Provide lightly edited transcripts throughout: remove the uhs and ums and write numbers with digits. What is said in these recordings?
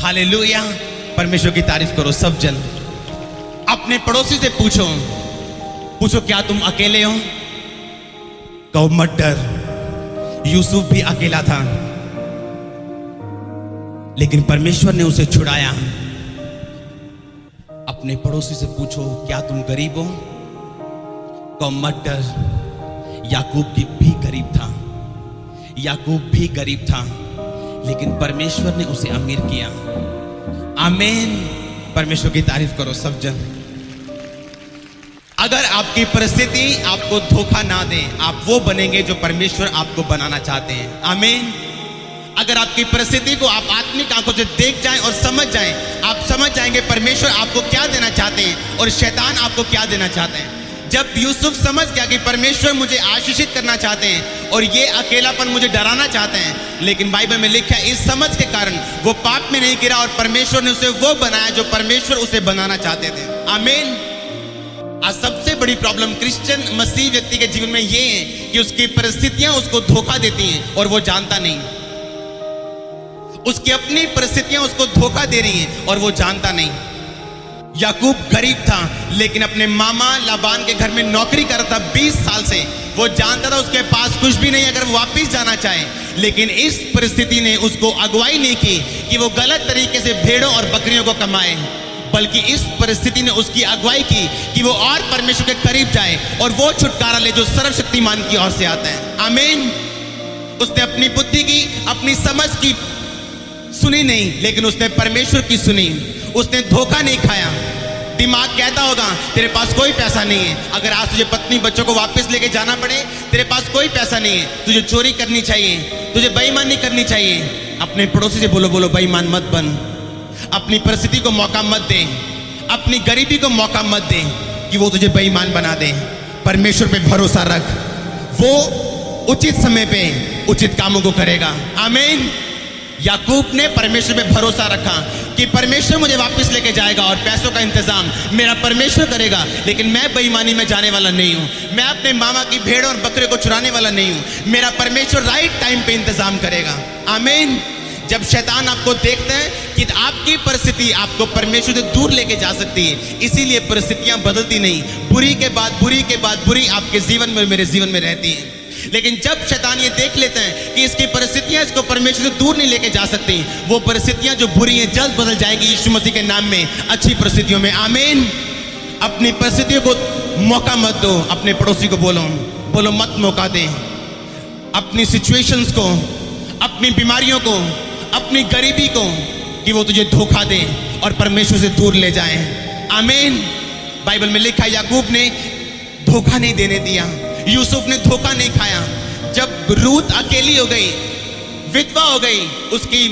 Hallelujah, परमेश्वर की तारीफ करो सब जन। अपने पड़ोसी से पूछो क्या तुम अकेले हो? कहो मत डर, यूसुफ भी अकेला था लेकिन परमेश्वर ने उसे छुड़ाया। अपने पड़ोसी से पूछो क्या तुम गरीब हो? कहो मत डर, याकूब भी गरीब था, याकूब भी गरीब था लेकिन परमेश्वर ने उसे अमीर किया। आमीन, परमेश्वर की तारीफ करो सब जन। अगर आपकी परिस्थिति आपको धोखा ना दे, आप वो बनेंगे जो परमेश्वर आपको बनाना चाहते हैं। आमीन। अगर आपकी परिस्थिति को आप आत्मिक आंखों से देख जाएं और समझ जाएं, आप समझ जाएंगे परमेश्वर आपको क्या देना चाहते हैं और शैतान आपको क्या देना चाहते हैं। जब यूसुफ समझ गया कि परमेश्वर मुझे आशीषित करना चाहते हैं और ये अकेलापन मुझे डराना चाहते हैं, लेकिन बाइबल में लिखा है इस समझ के कारण वो पाप में नहीं गिरा और परमेश्वर ने उसे वो बनाया जो परमेश्वर उसे बनाना चाहते थे। आमीन। आज सबसे बड़ी प्रॉब्लम क्रिश्चियन मसीह व्यक्ति के जीवन में ये है कि उसकी परिस्थितियां उसको धोखा देती हैं और वो जानता नहीं। उसकी अपनी परिस्थितियां उसको धोखा दे रही हैं और वो जानता नहीं। याकूब गरीब था लेकिन अपने मामा लाबान के घर में नौकरी कर रहा था 20 साल से। वो जानता था उसके पास कुछ भी नहीं अगर वो वापिस जाना चाहे, लेकिन इस परिस्थिति ने उसको अगुवाई नहीं की कि वो गलत तरीके से भेड़ों और बकरियों को कमाए, बल्कि इस परिस्थिति ने उसकी अगुवाई की कि वो और परमेश्वर के करीब जाए और वो छुटकारा ले जो सर्वशक्तिमान की ओर से आता है। आमीन। उसने अपनी बुद्धि की, अपनी समझ की सुनी नहीं, लेकिन उसने परमेश्वर की सुनी। उसने धोखा नहीं खाया। दिमाग कहता होगा तेरे पास कोई पैसा नहीं है, अगर आज तुझे पत्नी बच्चों को वापस लेके जाना पड़े, तेरे पास कोई पैसा नहीं है, तुझे चोरी करनी चाहिए, तुझे बेईमानी करनी चाहिए। अपने पड़ोसी से बोलो बेईमान मत बन। अपनी परिस्थिति को मौका मत दे, अपनी गरीबी को मौका मत दे कि वो तुझे बेईमान बना दे। परमेश्वर पे भरोसा रख, वो उचित समय पे उचित कामों को करेगा। आमीन। याकूब ने परमेश्वर पे भरोसा रखा कि परमेश्वर मुझे वापस लेके जाएगा और पैसों का इंतजाम मेरा परमेश्वर करेगा, लेकिन मैं बेईमानी में जाने वाला नहीं हूं। मैं अपने मामा की भेड़ और बकरे को चुराने वाला नहीं हूं। मेरा परमेश्वर राइट टाइम पे इंतजाम करेगा। आमीन। जब शैतान आपको देखता है कि आपकी परिस्थिति आपको परमेश्वर से दूर लेके जा सकती है, इसीलिए परिस्थितियां बदलती नहीं, बुरी के बाद बुरी आपके जीवन में, मेरे जीवन में रहती है। लेकिन जब शैतान ये देख लेते हैं कि इसकी परिस्थितियां इसको परमेश्वर से दूर नहीं लेके जा सकती, वो परिस्थितियां जो बुरी हैं जल्द बदल जाएंगी यीशु मसीह के नाम में अच्छी परिस्थितियों में। आमीन। अपनी परिस्थितियों को मौका मत दो। अपने पड़ोसी को बोलो मत मौका दे। अपनी सिचुएशंस को, अपनी बीमारियों को, अपनी गरीबी को कि वो तुझे धोखा दे और परमेश्वर से दूर ले जाए। आमीन। बाइबल में लिखा याकूब ने धोखा नहीं देने दिया, यूसुफ ने धोखा नहीं खाया। जब रूत अकेली हो गई, विधवा हो गई, उसकी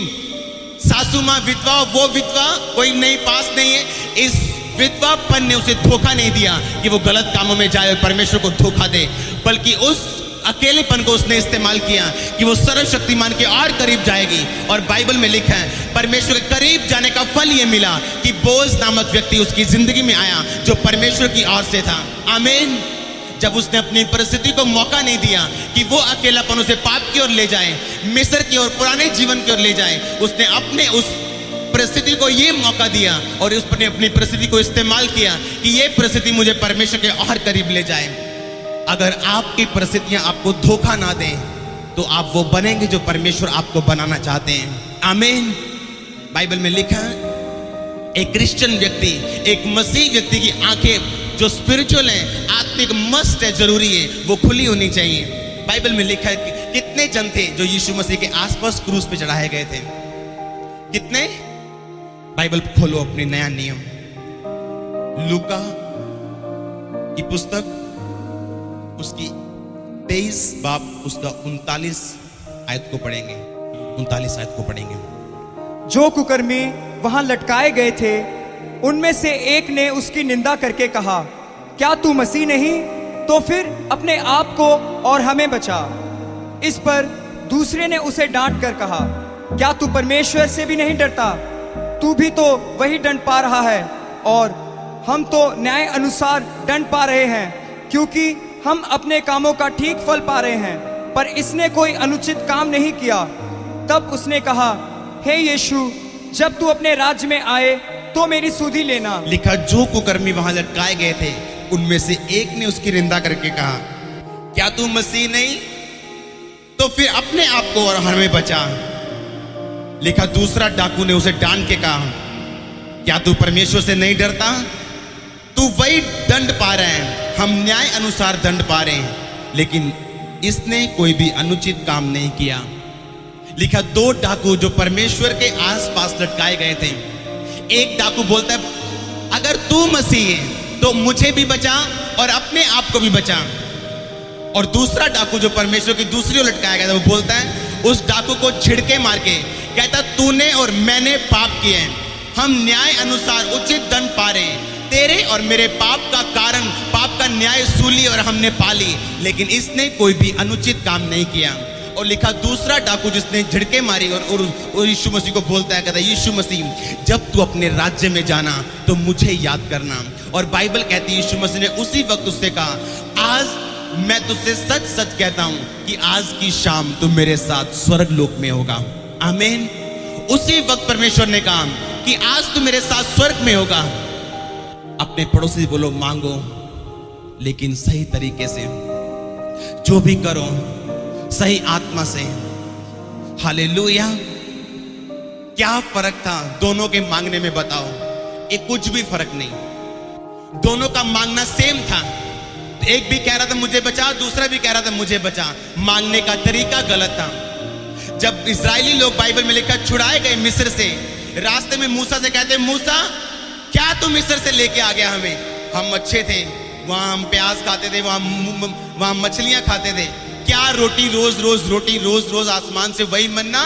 सासू मां विधवा, वो विधवा कोई नहीं पास नहीं है, इस विधवापन ने उसे धोखा नहीं दिया कि वो गलत कामों में जाए और परमेश्वर को धोखा दे, बल्कि उस अकेलेपन को उसने इस्तेमाल किया कि वो सर्वशक्तिमान के और करीब जाएगी। और बाइबल में लिखा है परमेश्वर के करीब जाने का फल ये मिला कि बोaz नामक व्यक्ति उसकी जिंदगी में आया जो परमेश्वर की ओर से था। आमीन। जब उसने अपनी परिस्थिति को मौका नहीं दिया कि वो अकेलापन उसे पाप की ओर ले जाए, मिस्र की ओर, पुराने जीवन की ओर ले जाए, उसने अपने उस परिस्थिति को ये मौका दिया और उसने अपनी परिस्थिति को इस्तेमाल किया कि ये परिस्थिति मुझे परमेश्वर के और करीब ले जाए। अगर आपकी परिस्थितियां आपको धोखा ना दें तो आप वो बनेंगे जो परमेश्वर आपको बनाना चाहते हैं। आमीन। बाइबल में लिखा है एक क्रिश्चियन व्यक्ति, एक मसीह व्यक्ति की आंखें जो स्पिरिचुअल है, आत्मिक मस्त है, जरूरी है, वो खुली होनी चाहिए। बाइबल में लिखा है कि कितने जन थे जो यीशु मसीह के आसपास क्रूस पे चढ़ाए गए थे? कितने? बाइबल खोलो अपनी नया नियम, लूका की पुस्तक, उसकी 23 बाब, उसका 39 आयत को पढ़ेंगे, 39 आयत को पढ़ेंगे। जो कुकर्मी वहां लटकाए गए थे उनमें से एक ने उसकी निंदा करके कहा, क्या तू मसीह नहीं? तो फिर अपने आप को और हमें बचा। इस पर दूसरे ने उसे डांट कर कहा, क्या तू परमेश्वर से भी नहीं डरता? तू भी तो वही दंड पा रहा है और हम तो न्याय अनुसार दंड पा रहे हैं, क्योंकि हम अपने कामों का ठीक फल पा रहे हैं, पर इसने कोई अनुचित काम नहीं किया। तब उसने कहा, हे यीशु, जब तू अपने राज्य में आए तो मेरी सुधि लेना। लिखा जो कुकर्मी वहां लटकाए गए थे उनमें से एक ने उसकी निंदा करके कहा, क्या तू मसीह नहीं? तो फिर अपने आप को और हमें बचा। लिखा दूसरा डाकू ने उसे डांट के कहा, क्या तू परमेश्वर से नहीं डरता? तू वही दंड पा रहा है, हम न्याय अनुसार दंड पा रहे हैं, लेकिन इसने कोई भी अनुचित काम नहीं किया। लिखा दो डाकू जो परमेश्वर के आसपास लटकाए गए थे, एक डाकू बोलता है, अगर तू मसीह है तो मुझे भी बचा और अपने आप को भी बचा। और दूसरा डाकू जो परमेश्वर की दूसरी ओर लटकाया गया था, वो बोलता है, उस डाकू को छिड़के मार के कहता, तूने और मैंने पाप किए हैं, हम न्याय अनुसार उचित दंड पा रहे हैं, तेरे और मेरे पाप का कारण, पाप का न्याय सूली और हमने पाली, लेकिन इसने कोई भी अनुचित काम नहीं किया। और लिखा दूसरा डाकू जिसने झिड़के मारी और यीशु मसीह को बोलता है, कहता है, यीशु मसीह जब तू अपने राज्य में जाना तो मुझे याद करना। और बाइबल कहती है यीशु मसीह ने उसी वक्त उससे कहा, आज मैं तुझसे सच सच कहता हूं कि आज की शाम तू मेरे साथ स्वर्ग लोक में होगा। आमीन। उसी वक्त परमेश्वर ने कहा कि आज तू मेरे साथ स्वर्ग में होगा। अपने पड़ोसी से बोलो, मांगो लेकिन सही तरीके से, जो भी करो सही आत्मा से। हालेलुया। क्या फर्क था दोनों के मांगने में? बताओ। एक कुछ भी फर्क नहीं, दोनों का मांगना सेम था। एक भी कह रहा था मुझे बचा, दूसरा भी कह रहा था मुझे बचा। मांगने का तरीका गलत था। जब इजरायली लोग, बाइबल में लिखा, छुड़ाए गए मिस्र से, रास्ते में मूसा से कहते, मूसा क्या तू मिस्र से लेके आ गया हमें? हम अच्छे थे, वहां हम प्याज खाते थे, वहां मछलियां खाते थे, क्या रोटी रोज रोज आसमान से वही मन्ना?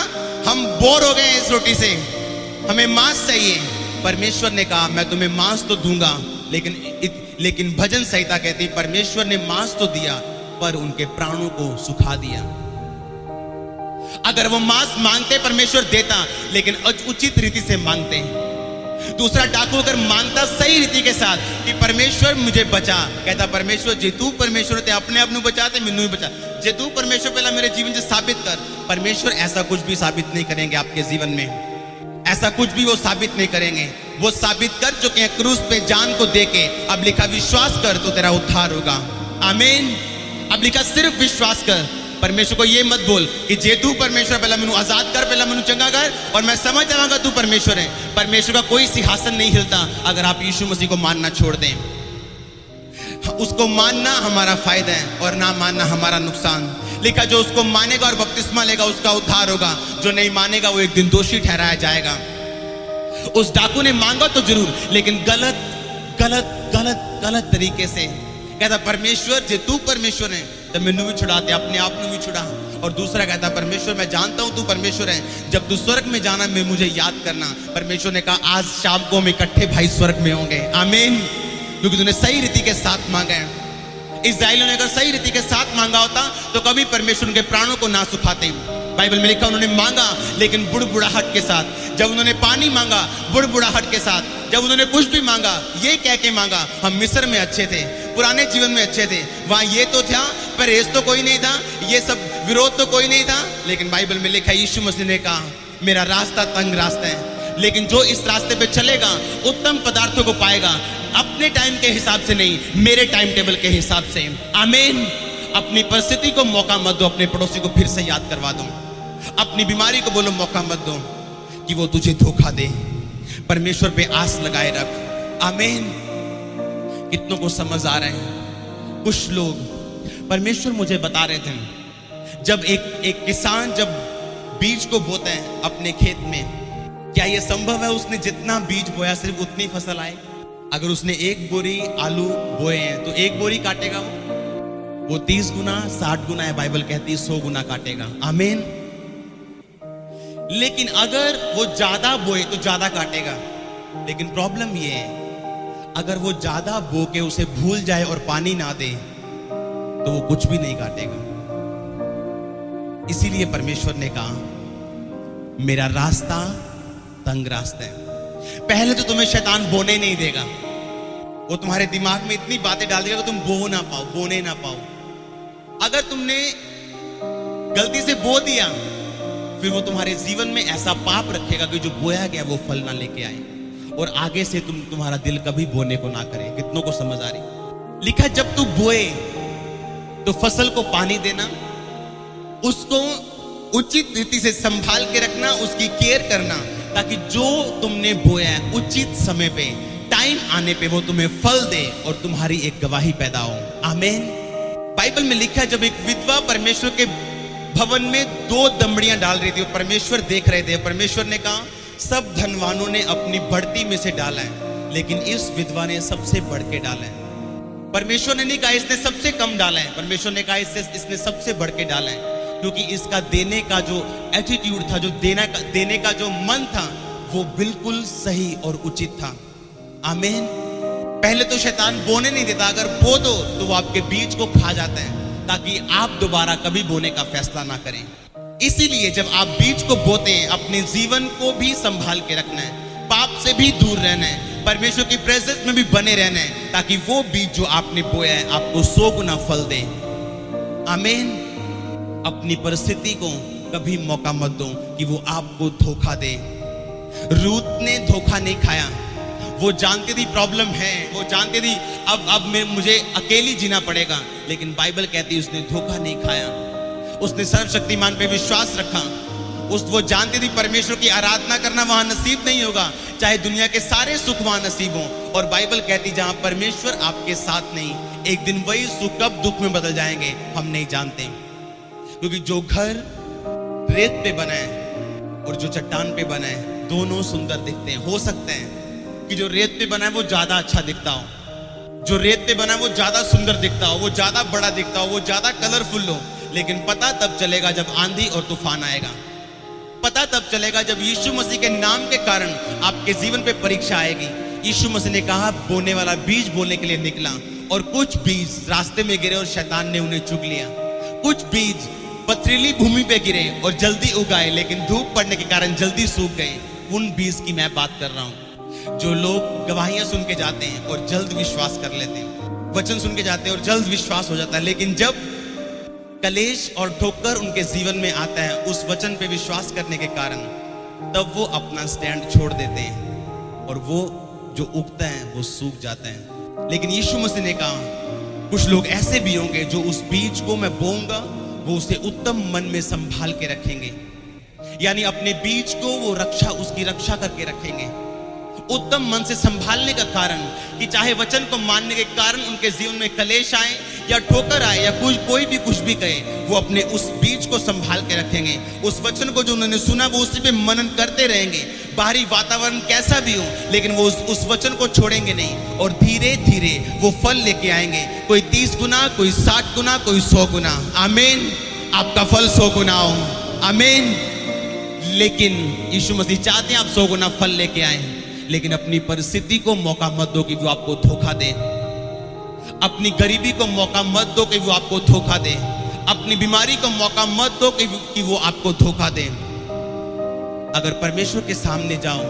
हम बोर हो गए इस रोटी से, हमें मांस चाहिए। परमेश्वर ने कहा, मैं तुम्हें मांस तो दूंगा, लेकिन भजन संहिता कहती, परमेश्वर ने मांस तो दिया पर उनके प्राणों को सुखा दिया। अगर वो मांस मांगते परमेश्वर देता, लेकिन उचित रीति से मांगते। दूसरा डाकू अगर मांगता सही रीति के साथ कि परमेश्वर मुझे बचा, कहता, परमेश्वर जे तू परमेश्वर ते अपने आप बचाते, मैनू भी बचा, जे तू परमेश्वर पहला मेरे जीवन से साबित कर। परमेश्वर ऐसा कुछ भी साबित नहीं करेंगे आपके जीवन में, ऐसा कुछ भी वो साबित नहीं करेंगे। वो साबित कर चुके हैं क्रूस पे जान को देके। अब लिखा विश्वास कर तो तेरा उद्धार होगा। आमीन। अब लिखा सिर्फ विश्वास कर। परमेश्वर को ये मत बोल कि जे तू परमेश्वर पहला मैनू आजाद कर, पहला मैनू चंगा कर और मैं समझ जाऊंगा तू परमेश्वर है। परमेश्वर का कोई सिंहासन नहीं हिलता अगर आप यीशु मसीह को मानना छोड़ दें। उसको मानना हमारा फायदा है और ना मानना हमारा नुकसान। लिखा जो उसको मानेगा और बपतिस्मा लेगा उसका उद्धार होगा, जो नहीं मानेगा वो एक दिन दोषी ठहराया जाएगा। उस डाकू ने मांगा तो जरूर, लेकिन गलत गलत गलत गलत तरीके से। कहता, परमेश्वर जे तू परमेश्वर है तो मैनू भी छुड़ा दे, अपने आप में भी छुड़ा। और दूसरा कहता, परमेश्वर मैं जानता हूं तू परमेश्वर है, जब तू स्वर्ग में जाना मैं मुझे याद करना। परमेश्वर ने कहा, आज शाम को हम इकट्ठे भाई स्वर्ग में होंगे। आमीन। क्योंकि तूने सही रीति के साथ मांगा है। इस्राएलियों ने अगर सही रीति के साथ मांगा होता तो कभी परमेश्वर उनके प्राणों को ना सुखाते। बाइबल में लिखा, उन्होंने मांगा लेकिन बुड़बुड़ाहट के साथ। जब उन्होंने पानी मांगा बुड़बुड़ाहट के साथ। जब उन्होंने कुछ भी मांगा ये कह के मांगा, हम मिस्र में अच्छे थे, पुराने जीवन में अच्छे थे, वहां ये तो था, परहेज तो कोई नहीं था, ये सब विरोध तो कोई नहीं था। लेकिन बाइबल में लिखा, यीशु मसीह ने कहा, मेरा रास्ता तंग रास्ता है, लेकिन जो इस रास्ते पे चलेगा उत्तम पदार्थों को पाएगा। अपने टाइम के हिसाब से नहीं, मेरे टाइम टेबल के हिसाब से। आमीन। अपनी परिस्थिति को मौका मत दो, अपने पड़ोसी को फिर से याद करवा दो। अपनी बीमारी को बोलो मौका मत दो कि वो तुझे धोखा दे। परमेश्वर पे आस लगाए रख। आमीन। कितनों को समझ आ रहे हैं? कुछ लोग, परमेश्वर मुझे बता रहे थे, जब एक किसान जब बीज को बोते हैं अपने खेत में, क्या यह संभव है उसने जितना बीज बोया सिर्फ उतनी फसल आए? अगर उसने एक बोरी आलू बोए हैं तो एक बोरी काटेगा वो 30 गुना 60 गुना है, बाइबल कहती है 100 गुना काटेगा। आमीन। लेकिन अगर वो ज्यादा बोए तो ज्यादा काटेगा। लेकिन प्रॉब्लम ये है, अगर वो ज्यादा बो के उसे भूल जाए और पानी ना दे तो वो कुछ भी नहीं काटेगा। इसीलिए परमेश्वर ने कहा, मेरा रास्ता तंग रास्ता है। पहले तो तुम्हें शैतान बोने नहीं देगा, वो तुम्हारे दिमाग में इतनी बातें डाल देगा कि तुम बोने ना पाओ। अगर तुमने गलती से बो दिया फिर वो तुम्हारे जीवन में ऐसा पाप रखेगा कि जो बोया गया वो फल ना लेके आए, और आगे से तुम्हारा दिल कभी बोने को ना करे। कितनों को समझ आ रही? लिखा जब तू बोए तो फसल को पानी देना, उसको उचित रीति से संभाल के रखना, उसकी केयर करना, ताकि जो तुमने बोया है उचित समय पे, टाइम आने पे वो तुम्हें फल दे और तुम्हारी एक गवाही पैदा हो। आमीन। बाइबल में लिखा है जब एक विधवा परमेश्वर के भवन में 2 दमड़ियां डाल रही थी, और परमेश्वर देख रहे थे। परमेश्वर ने कहा सब धनवानों ने अपनी बढ़ती में से डाला है, लेकिन इस विधवा ने सबसे बढ़ के डाला है। परमेश्वर ने नहीं कहा इसने सबसे कम डाला है, परमेश्वर ने कहा इसने सबसे बढ़ के डाला है, क्योंकि इसका देने का जो एटीट्यूड था, जो देने का जो मन था, वो बिल्कुल सही और उचित था। आमीन। पहले तो शैतान बोने नहीं देता, अगर बो दो तो वो आपके बीज को खा जाता है, ताकि आप दोबारा कभी बोने का फैसला ना करें। इसीलिए जब आप बीज को बोते हैं, अपने जीवन को भी संभाल के रखना है, पाप से भी दूर रहना है, परमेश्वर की प्रेजेंस में भी बने रहना है, ताकि वो बीज जो आपने बोया है आपको 100 गुना फल दे। आमीन। अपनी परिस्थिति को कभी मौका मत दो कि वो आपको धोखा दे। रूत ने धोखा नहीं खाया, वो जानती थी प्रॉब्लम है, वो जानती थी अब मुझे अकेली जीना पड़ेगा, लेकिन बाइबल कहती उसने धोखा नहीं खाया, उसने सर्वशक्तिमान पे विश्वास रखा। वो जानती थी परमेश्वर की आराधना करना वहां नसीब नहीं होगा, चाहे दुनिया के सारे सुख वहां नसीब हो। और बाइबल कहती जहां परमेश्वर आपके साथ नहीं, एक दिन वही सुख कब दुख में बदल जाएंगे हम नहीं जानते। क्योंकि जो घर रेत पे बना है और जो चट्टान पे बना है, दोनों सुंदर दिखते हैं। हो सकते हैं कि जो रेत पे बना है वो ज्यादा अच्छा दिखता हो, जो रेत पे बना है वो ज्यादा सुंदर दिखता हो, वो ज्यादा बड़ा दिखता हो, वो ज्यादा कलरफुल हो, लेकिन पता तब चलेगा जब आंधी और तूफान आएगा। पता तब चलेगा जब यीशु मसीह के नाम के कारण आपके जीवन पे परीक्षा आएगी। यीशु मसीह ने कहा बोने वाला बीज बोने के लिए निकला, और कुछ बीज रास्ते में गिरे और शैतान ने उन्हें चुग लिया। कुछ बीज पथरीली भूमि पे गिरे और जल्दी उगाए, लेकिन धूप पड़ने के कारण जल्दी सूख गए। उन बीज की मैं बात कर रहा हूं जो लोग गवाहियां सुन के जाते हैं और जल्द विश्वास कर लेते हैं, वचन सुन के जाते हैं और जल्द विश्वास हो जाता है, लेकिन जब कलेश और ठोकर उनके जीवन में आता है उस वचन पे विश्वास करने के कारण, तब वो अपना स्टैंड छोड़ देते हैं और वो जो उगता है वो सूख जाता है। लेकिन यीशु मसीह ने कहा कुछ लोग ऐसे भी होंगे जो उस बीज को मैं बोऊंगा, वो उसे उत्तम मन में संभाल के रखेंगे, यानी अपने बीज को वो उसकी रक्षा करके रखेंगे। उत्तम मन से संभालने का कारण कि चाहे वचन को मानने के कारण उनके जीवन में कलेश आए या ठोकर आए या कोई भी कुछ भी कहे, वो अपने उस बीज को संभाल के रखेंगे। उस वचन को जो उन्होंने सुना वो उसी पे मनन करते रहेंगे, बाहरी वातावरण कैसा भी हो, लेकिन वो उस वचन को छोड़ेंगे नहीं, और धीरे धीरे वो फल लेके आएंगे। कोई 30 गुना, कोई 60 गुना, कोई 100 गुना। आमीन। आपका फल 100 गुना हो। आमीन। लेकिन यीशु मसीह चाहते हैं आप 100 गुना फल लेके आए, लेकिन अपनी परिस्थिति को मौका मत दो कि वो आपको धोखा दे। अपनी गरीबी को मौका मत दो कि वो आपको धोखा दे। अपनी बीमारी को मौका मत दो कि वो आपको धोखा दे। अगर परमेश्वर के सामने जाओ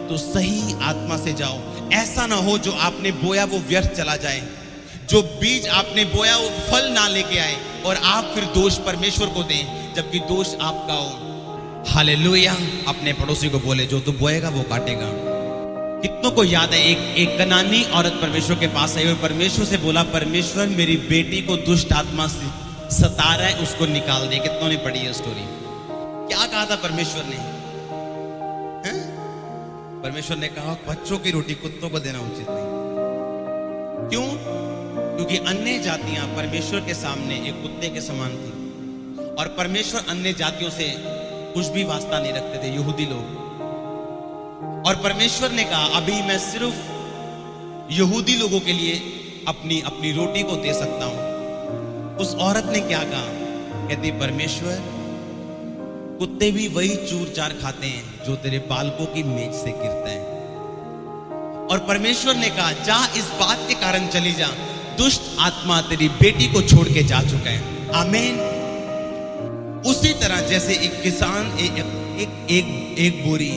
तो सही आत्मा से जाओ। ऐसा ना हो जो आपने बोया वो व्यर्थ चला जाए, जो बीज आपने बोया वो फल ना लेके आए और आप फिर दोष परमेश्वर को दें जबकि दोष आपका हो। हालेलुया। अपने पड़ोसी को बोले जो तू बोएगा वो काटेगा। कितनों को याद है एक कनानी औरत परमेश्वर के पास आई और परमेश्वर से बोला परमेश्वर मेरी बेटी को दुष्ट आत्मा से सता रहा है, उसको निकाल दे। कितनों ने पढ़ी है स्टोरी? क्या कहा था परमेश्वर ने? परमेश्वर ने कहा बच्चों की रोटी कुत्तों को देना उचित नहीं। क्यों? क्योंकि अन्य जातियां परमेश्वर के सामने एक कुत्ते के समान थी और परमेश्वर अन्य जातियों से कुछ भी वास्ता नहीं रखते थे, यहूदी लोग। और परमेश्वर ने कहा अभी मैं सिर्फ यहूदी लोगों के लिए अपनी रोटी को दे सकता हूं। उस औरत ने क्या कहा? कहती परमेश्वर कुत्ते भी वही चूर चार खाते हैं जो तेरे बालकों की मेज से गिरता है। और परमेश्वर ने कहा जा इस बात के कारण चली जा, दुष्ट आत्मा तेरी बेटी को छोड़ के जा चुका है। आमीन। उसी तरह जैसे एक किसान एक बोरी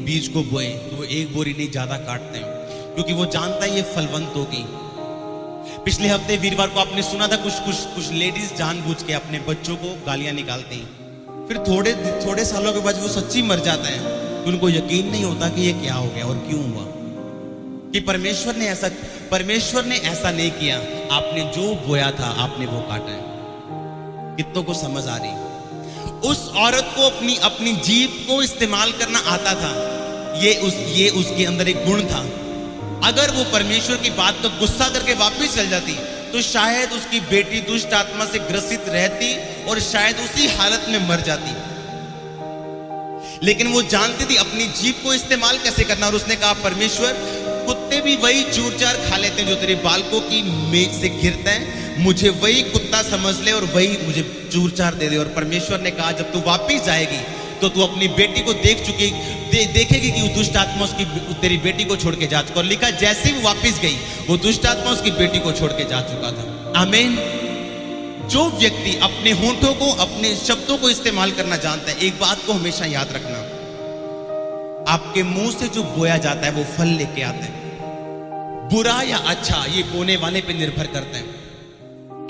बीज को बोए तो वो एक बोरी नहीं ज्यादा काटते हैं क्योंकि वो जानता है ये फलवंत होगी। पिछले हफ्ते वीरवार को आपने सुना था कुछ लेडीज जानबूझ के अपने बच्चों को गालियां निकालती हैं। फिर थोड़े थोड़े सालों के बाद वो सच्ची मर जाते हैं, तो उनको यकीन नहीं होता कि ये क्या हो गया और क्यों हुआ, कि परमेश्वर ने ऐसा नहीं किया, आपने जो बोया था आपने वो काटा है। कितनों को समझ आ रही? उस औरत को अपनी जीभ को इस्तेमाल करना आता था, ये उसके अंदर एक गुण था। अगर वो परमेश्वर की बात का गुस्सा करके वापस चल जाती तो शायद उसकी बेटी दुष्ट आत्मा से ग्रसित रहती और शायद उसी हालत में मर जाती। लेकिन वो जानती थी अपनी जीभ को इस्तेमाल कैसे करना, और उसने कहा परमेश्वर, कुत्ते भी वही चूर चार खा लेते हैं जो तेरे बालकों की मेज से गिरता है, मुझे वही कुत्ता समझ ले और वही मुझे चूर चार दे दे। और परमेश्वर ने कहा जब तू वापिस जाएगी तो तू अपनी बेटी को देखेगी कि उस दुष्ट आत्मा तेरी बेटी को छोड़ के जा चुका। और लिखा जैसे वो वापिस गई वो दुष्ट आत्मा उसकी बेटी को छोड़ के जा चुका था। आमीन। जो व्यक्ति अपने होंठों को, अपने शब्दों को इस्तेमाल करना जानता है, एक बात को हमेशा याद रखना, आपके मुंह से जो बोया जाता है वो फल लेके आता है। बुरा या अच्छा ये बोने वाले पे निर्भर करता है।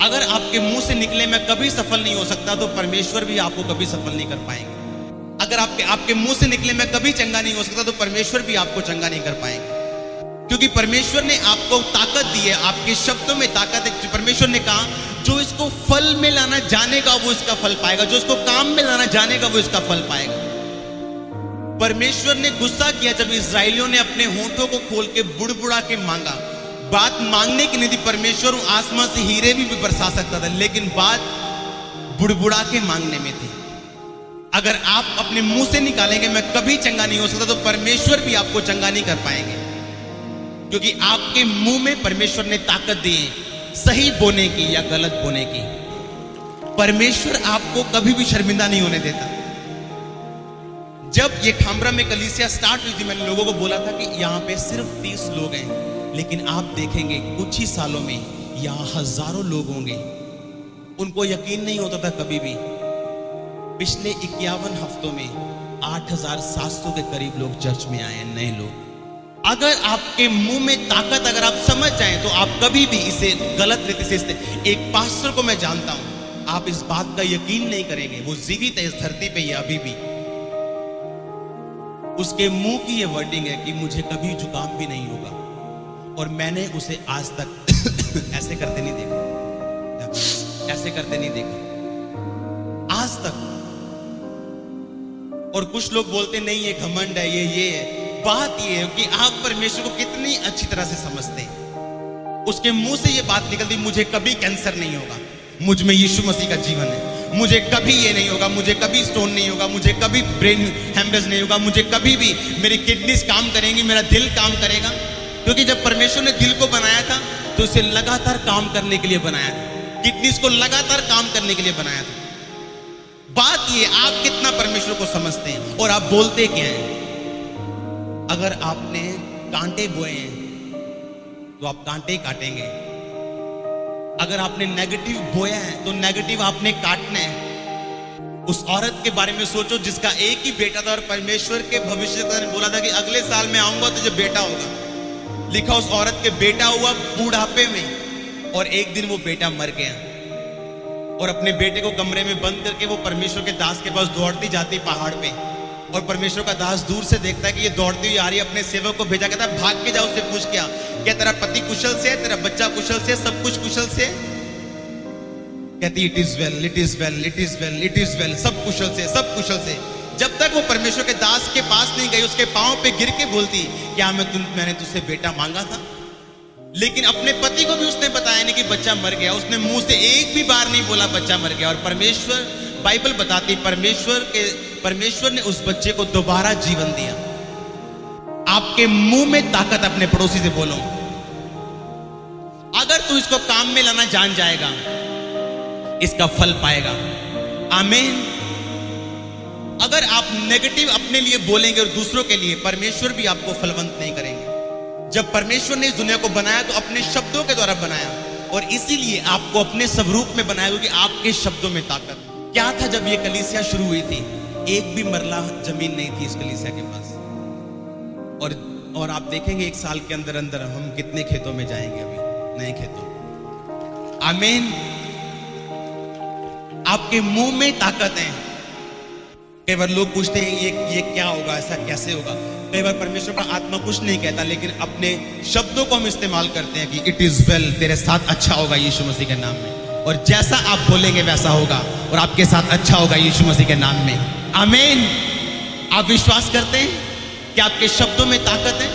अगर आपके मुंह से निकले मैं कभी सफल नहीं हो सकता, तो परमेश्वर भी आपको कभी सफल नहीं कर पाएंगे। अगर आपके मुंह से निकले मैं कभी चंगा नहीं हो सकता, तो परमेश्वर भी आपको चंगा नहीं कर पाएंगे। क्योंकि परमेश्वर ने आपको ताकत दी है, आपके शब्दों में ताकत है। परमेश्वर ने कहा जो इसको फल में लाना जानेगा वो इसका फल पाएगा, जो इसको काम में लाना जानेगा वो इसका फल पाएगा। परमेश्वर ने गुस्सा किया जब इस्राएलियों ने अपने होंठों को खोल के बुड़बुड़ा के मांगा। बात मांगने की नहीं थी, परमेश्वर आसमान से हीरे भी बरसा सकता था, लेकिन बात बुड़बुड़ा के मांगने में थी। अगर आप अपने मुंह से निकालेंगे मैं कभी चंगा नहीं हो सकता, तो परमेश्वर भी आपको चंगा नहीं कर पाएंगे। क्योंकि आपके मुंह में परमेश्वर ने ताकत दी है सही बोने की या गलत बोने की। परमेश्वर आपको कभी भी शर्मिंदा नहीं होने देता। जब ये खामरा में कलीसिया स्टार्ट हुई थी, मैंने लोगों को बोला था कि यहाँ पे सिर्फ 30 लोग हैं, लेकिन आप देखेंगे कुछ ही सालों में यहाँ हजारों लोग होंगे। उनको यकीन नहीं होता था कभी भी। पिछले 51 हफ्तों में 8700 के करीब लोग चर्च में आए हैं, नए लोग। अगर आपके मुंह में ताकत अगर आप समझ जाएं तो आप कभी भी इसे गलत रीति से एक पास्टर को मैं जानता हूं, आप इस बात का यकीन नहीं करेंगे, वो जीवित है इस धरती पे, ये अभी भी उसके मुंह की ये वर्डिंग है कि मुझे कभी जुकाम भी नहीं होगा। और मैंने उसे आज तक ऐसे करते नहीं देखा, ऐसे करते नहीं देखा आज तक। और कुछ लोग बोलते नहीं ये घमंड है, ये है। बात ये है कि आप परमेश्वर को कितनी अच्छी तरह से समझते हैं। उसके मुंह से ये बात निकलती, मुझे कभी कैंसर नहीं होगा, मुझ में यीशु मसीह का जीवन है, मुझे कभी ये नहीं होगा, मुझे कभी स्टोन नहीं होगा, मुझे कभी ब्रेन हेमरेज नहीं होगा, मुझे कभी भी मेरी किडनीज काम करेंगी, मेरा दिल काम करेगा। क्योंकि जब परमेश्वर ने दिल को बनाया था तो उसे लगातार काम करने के लिए बनाया था, किडनीज को लगातार काम करने के लिए बनाया था। बात ये आप कितना परमेश्वर को समझते हैं और आप बोलते क्या हैं। अगर आपने कांटे बोए हैं तो आप कांटे काटेंगे। अगर आपने नेगेटिव बोया है तो नेगेटिव आपने काटना है। उस औरत के बारे में सोचो जिसका एक ही बेटा था और परमेश्वर के भविष्यवक्ता ने बोला था कि अगले साल मैं आऊंगा तो जब बेटा होगा। लिखा उस औरत के बेटा हुआ बूढ़ापे में, और एक दिन वो बेटा मर गया। और अपने बेटे को कमरे में बंद करके वो परमेश्वर के दास के पास दौड़ती जाती पहाड़ पे, और परमेश्वर का दास दूर से देखता है कि ये दौड़ती हुई आ रही है। अपने सेवक को भेजा, कहता है भाग के जाओ, उससे पूछ क्या तेरा पति कुशल से है, तेरा बच्चा कुशल से, सब कुछ कुशल से? कहती it is well, it is well, it is well, it is well, सब कुशल से, सब कुशल से। जब तक वो परमेश्वर के दास के पास नहीं गई, उसके पांव पे गिर के बोलती, क्या मैंने तुझसे बेटा मांगा था? लेकिन अपने पति को भी उसने बताया नहीं कि बच्चा मर गया। उसने मुंह से एक भी बार नहीं बोला बच्चा मर गया। और परमेश्वर, बाइबल बताती, परमेश्वर ने उस बच्चे को दोबारा जीवन दिया। आपके मुंह में ताकत, अपने पड़ोसी से बोलो, अगर तू इसको काम में लाना जान जाएगा इसका फल पाएगा। आमीन। अगर आप नेगेटिव अपने लिए बोलेंगे और दूसरों के लिए, परमेश्वर भी आपको फलवंत नहीं करेंगे। जब परमेश्वर ने इस दुनिया को बनाया तो अपने शब्दों के द्वारा बनाया, और इसीलिए आपको अपने स्वरूप में बनाया, क्योंकि आपके शब्दों में ताकत। क्या था जब ये कलीसिया शुरू हुई थी? एक भी मरला जमीन नहीं थी इस कलीसिया के पास। और आप देखेंगे एक साल के अंदर अंदर हम कितने खेतों में जाएंगे, अभी नए खेतों। आमीन। आपके मुंह में ताकत है। कई बार लोग पूछते हैं ये क्या होगा, ऐसा कैसे होगा। कई बार परमेश्वर का आत्मा कुछ नहीं कहता, लेकिन अपने शब्दों को हम इस्तेमाल करते हैं कि इट इज वेल, तेरे साथ अच्छा होगा यीशु मसीह के नाम में। और जैसा आप बोलेंगे वैसा होगा, और आपके साथ अच्छा होगा यीशु मसीह के नाम में। आमीन। आप विश्वास करते हैं कि आपके शब्दों में ताकत है?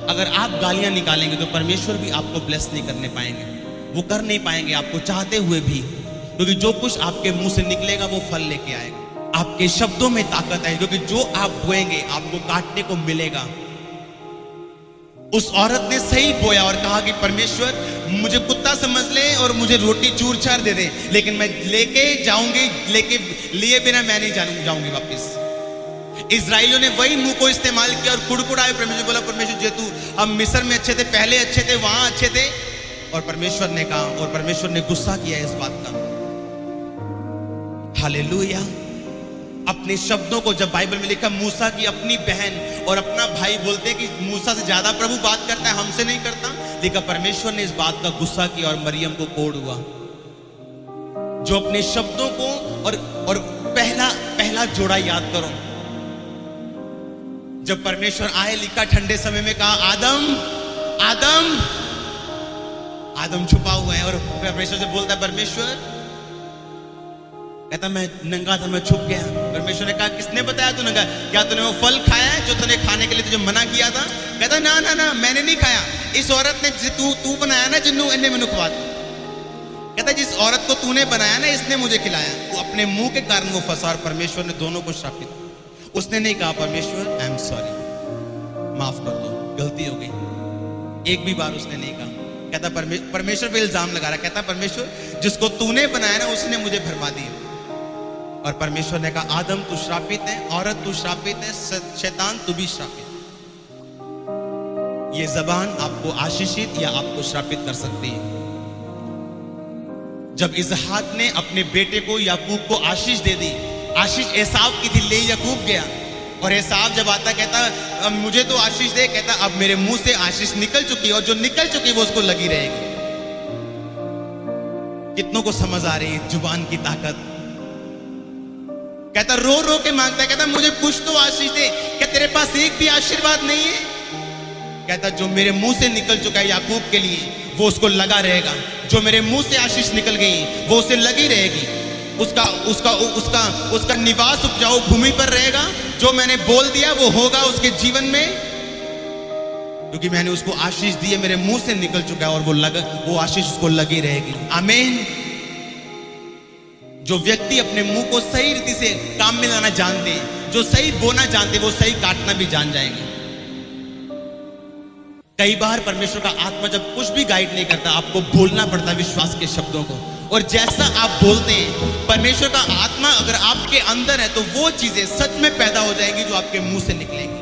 अगर आप गालियां निकालेंगे तो परमेश्वर भी आपको ब्लेस नहीं करने पाएंगे, वो कर नहीं पाएंगे आपको चाहते हुए भी, क्योंकि जो कुछ आपके मुंह से निकलेगा वो फल लेके आएगा। आपके शब्दों में ताकत है, क्योंकि जो आप बोएंगे आपको काटने को मिलेगा। उस औरत ने सही बोया और कहा कि परमेश्वर मुझे कुत्ता समझ ले और मुझे रोटी चूर चार दे दे, लेकिन मैं लेके जाऊंगी, लिए बिना मैं नहीं जाऊंगी वापस। इजराइलियों ने वही मुंह को इस्तेमाल किया और कुड़कुड़ाए। परमेश्वर बोला, परमेश्वर जे तू हम मिस्र में अच्छे थे, पहले अच्छे थे, वहां अच्छे थे। और परमेश्वर ने कहा, और परमेश्वर ने गुस्सा किया इस बात का। हालेलुया। अपने शब्दों को, जब बाइबल में लिखा मूसा की अपनी बहन और अपना भाई बोलते हैं कि मूसा से ज्यादा प्रभु बात करता है, हमसे नहीं करता, लेकिन परमेश्वर ने इस बात का गुस्सा किया और मरियम को कोड़ हुआ। जो अपने शब्दों को और पहला जोड़ा याद करो, जब परमेश्वर आए, लिखा ठंडे समय में कहा आदम आदम, आदम छुपा हुआ है और परमेश्वर से बोलता है, परमेश्वर कहता मैं नंगा था, मैं छुप गया। परमेश्वर ने कहा, किसने बताया तू नंगा? क्या तूने वो फल खाया है जो तूने खाने के लिए तुझे मना किया था? कहता ना ना ना, मैंने नहीं खाया। इस औरत ने तू बनाया ना जिन्नू, इन्हें मैंने खवा दिया। कहता जिस औरत को तूने बनाया ना, इसने मुझे खिलाया। वो अपने मुंह के कारण वो फंसा और परमेश्वर ने दोनों को श्रापित। उसने नहीं कहा परमेश्वर आई एम सॉरी, माफ कर दो, गलती हो गई। एक भी बार उसने नहीं कहा। कहता परमेश्वर पे इल्जाम लगा रहा। कहता परमेश्वर जिसको तूने बनाया ना, उसने मुझे भरमा दिया। और परमेश्वर ने कहा आदम तू श्रापित है, औरत तू श्रापित है, शैतान तू भी श्रापित। ये जबान आपको आशीषित या आपको श्रापित कर सकती है। जब इसहाक ने अपने बेटे को याकूब को आशीष दे दी, आशीष एसाव की थी, ले याकूब गया। और एसाव जब आता कहता मुझे तो आशीष दे, कहता अब मेरे मुंह से आशीष निकल चुकी है, और जो निकल चुकी है वो उसको लगी रहेगी। कितनों को समझ आ रही है जुबान की ताकत? कहता रो रो के मांगता है, कहता मुझे कुछ तो आशीष दे। क्या तेरे पास एक भी आशीर्वाद नहीं है? कहता जो मेरे मुंह से निकल चुका है याकूब के लिए, वो उसको लगा रहेगा। जो मेरे मुंह से आशीष निकल गई वो उसे लगी रहेगी। उसका निवास उपजाऊ भूमि पर रहेगा। जो मैंने बोल दिया वो होगा उसके जीवन में, क्योंकि मैंने उसको आशीष दी है, मेरे मुंह से निकल चुका है, और वो आशीष उसको लगी रहेगी। आमीन। जो व्यक्ति अपने मुंह को सही रीति से काम में लाना जानते हैं, जो सही बोना जानते हैं, वो सही काटना भी जान जाएंगे। कई बार परमेश्वर का आत्मा जब कुछ भी गाइड नहीं करता, आपको बोलना पड़ता है विश्वास के शब्दों को। और जैसा आप बोलते हैं, परमेश्वर का आत्मा अगर आपके अंदर है तो वो चीजें सच में पैदा हो जाएंगी जो आपके मुंह से निकलेंगी।